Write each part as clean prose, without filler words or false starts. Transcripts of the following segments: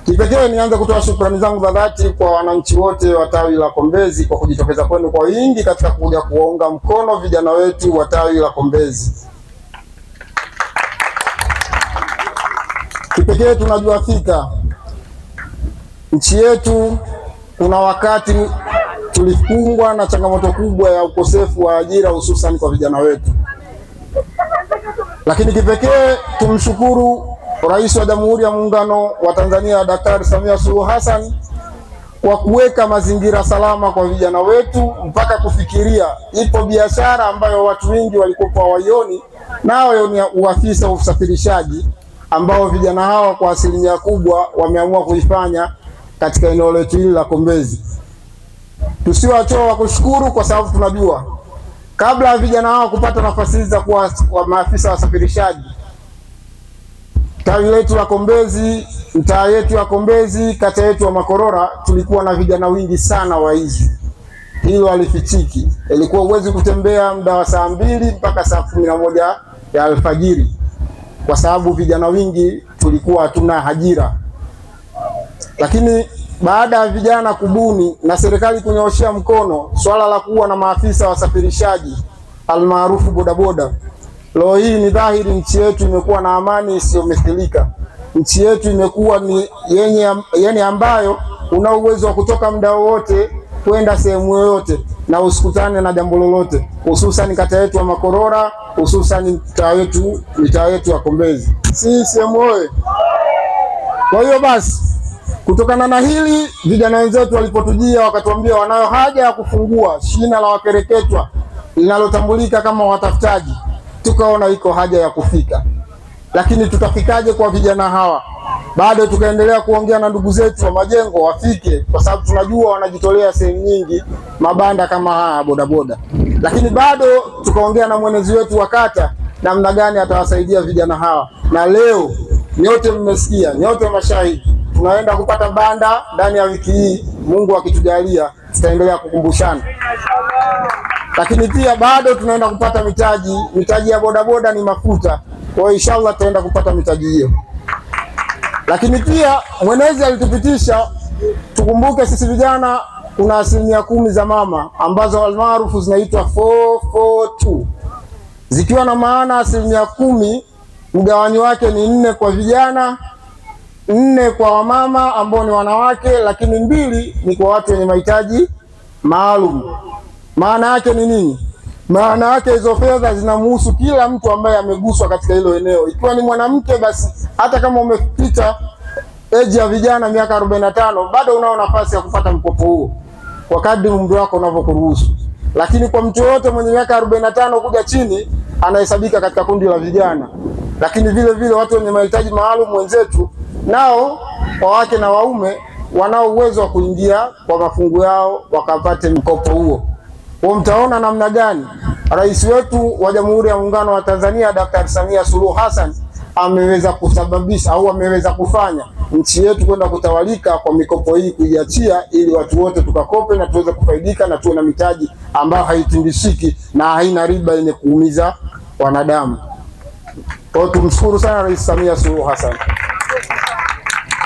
Kipekee nianze kutoa shukrani zangu za dhati kwa wananchi wote wa tawi la Kombezi kwa kujitokeza kwenu kwa wingi katika kuja kuwaunga mkono vijana wetu wa tawi la Kombezi. Kipekee tunajua fika nchi yetu kuna wakati tulikumbwa na changamoto kubwa ya ukosefu wa ajira hususan kwa vijana wetu. Lakini kipekee tumshukuru Rais wa Jamhuri ya Muungano wa Tanzania Daktari Samia Suluhu Hassan kwa kuweka mazingira salama kwa vijana wetu mpaka kufikiria ipo biashara ambayo watu wengi walikuwa hawaioni, nao ni uafisa wa usafirishaji ambao vijana hawa kwa asilimia kubwa wameamua kuifanya katika eneo letu hili la Kombezi. Tusiwachoa wa kushukuru kwa sababu tunajua kabla ya vijana hawa kupata nafasi hizi za kuwa maafisa wa usafirishaji, tawi letu la Kombezi, mtaa yetu ya Kombezi, kata yetu ya Makorora, tulikuwa na vijana wingi sana wa hizi. Hilo halifichiki. Ilikuwa uwezi kutembea muda wa saa 2 mpaka saa 11 ya alfajiri kwa sababu vijana wingi tulikuwa hatuna ajira. Lakini baada ya vijana kubuni na serikali kunyooshea mkono swala la kuwa na maafisa wasafirishaji almaarufu bodaboda, leo hii ni dhahiri nchi yetu imekuwa na amani isiyomithilika. Nchi yetu imekuwa ni yenye ambayo una uwezo wa kutoka muda wowote kwenda sehemu yoyote na usikutane na jambo lolote, hususan kata yetu ya Makorora, hususan mitaa yetu ya Kombezi. CCM oyee! Kwa hiyo basi, kutokana na hili, vijana wenzetu walipotujia wakatuambia wanayo haja ya kufungua shina la wakereketwa linalotambulika kama watafutaji, tukaona iko haja ya kufika. Lakini tutafikaje kwa vijana hawa? Bado tukaendelea kuongea na ndugu zetu wa majengo wafike, kwa sababu tunajua wanajitolea sehemu nyingi mabanda kama haya bodaboda. Lakini bado tukaongea na mwenezi wetu wa kata namna gani atawasaidia vijana hawa, na leo nyote mmesikia, nyote mashahidi, tunaenda kupata banda ndani ya wiki hii. Mungu akitujalia tutaendelea kukumbushana. Lakini pia bado tunaenda kupata mitaji ya bodaboda ni mafuta. Kwa hiyo inshallah tutaenda kupata mitaji hiyo. Lakini pia mwenezi alitupitisha tukumbuke sisi vijana kuna 10% za mama ambazo almaarufu zinaitwa 442. Zikiwa na maana 10% mgawanyo wake ni 4 kwa vijana, 4 kwa wamama ambao ni wanawake, lakini 2 ni kwa watu wenye mahitaji maalum. Maana yake ni nini? Maana yake hizo fedha zinamhusu kila mtu ambaye ameguswa katika hilo eneo. Ikiwa ni mwanamke, basi hata kama umepita age ya vijana miaka 45, bado unao nafasi ya kupata mkopo huo kwa kadri umri wako unavyokuruhusu. Lakini kwa mtu yote mwenye miaka 45 kuja chini anahesabika katika kundi la vijana. Lakini vile vile watu wenye mahitaji maalum wenzetu nao, kwa wake na waume, wanao uwezo wa kuingia kwa mafungu yao wakapate mkopo huo. Kwa mtaona namna gani Rais wetu wa Jamhuri ya Muungano wa Tanzania Daktari Samia Suluhu Hassan ameweza kusababisha au ameweza kufanya nchi yetu kwenda kutawalika kwa mikopo hii kuiachia, ili watu wote tukakope na tuweze kufaidika na tuwe na mitaji ambayo haitindishiki na haina riba yenye kuumiza wanadamu. Kwa tumshukuru sana Rais Samia Suluhu Hassan.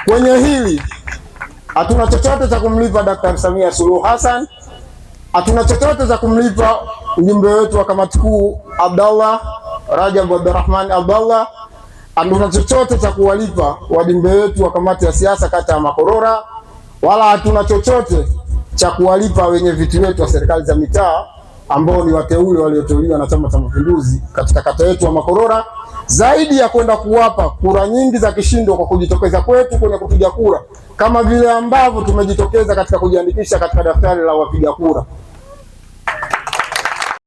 Kwenye hili hatuna chochote cha kumlipa Daktari Samia Suluhu Hassan. Hatuna chochote za kumlipa mjumbe wetu wa kamati kuu Abdallah Rajab Abdurrahman Abdallah. Hatuna chochote cha kuwalipa wajumbe wetu wa kamati ya siasa kata ya Makorora, wala hatuna chochote cha kuwalipa wenye viti wetu wa serikali za mitaa ambao ni wateule walioteuliwa na Chama cha Mapinduzi katika kata yetu ya Makorora, zaidi ya kwenda kuwapa kura nyingi za kishindo kwa kujitokeza kwetu kwenye kupiga kura, kama vile ambavyo tumejitokeza katika kujiandikisha katika daftari la wapiga kura.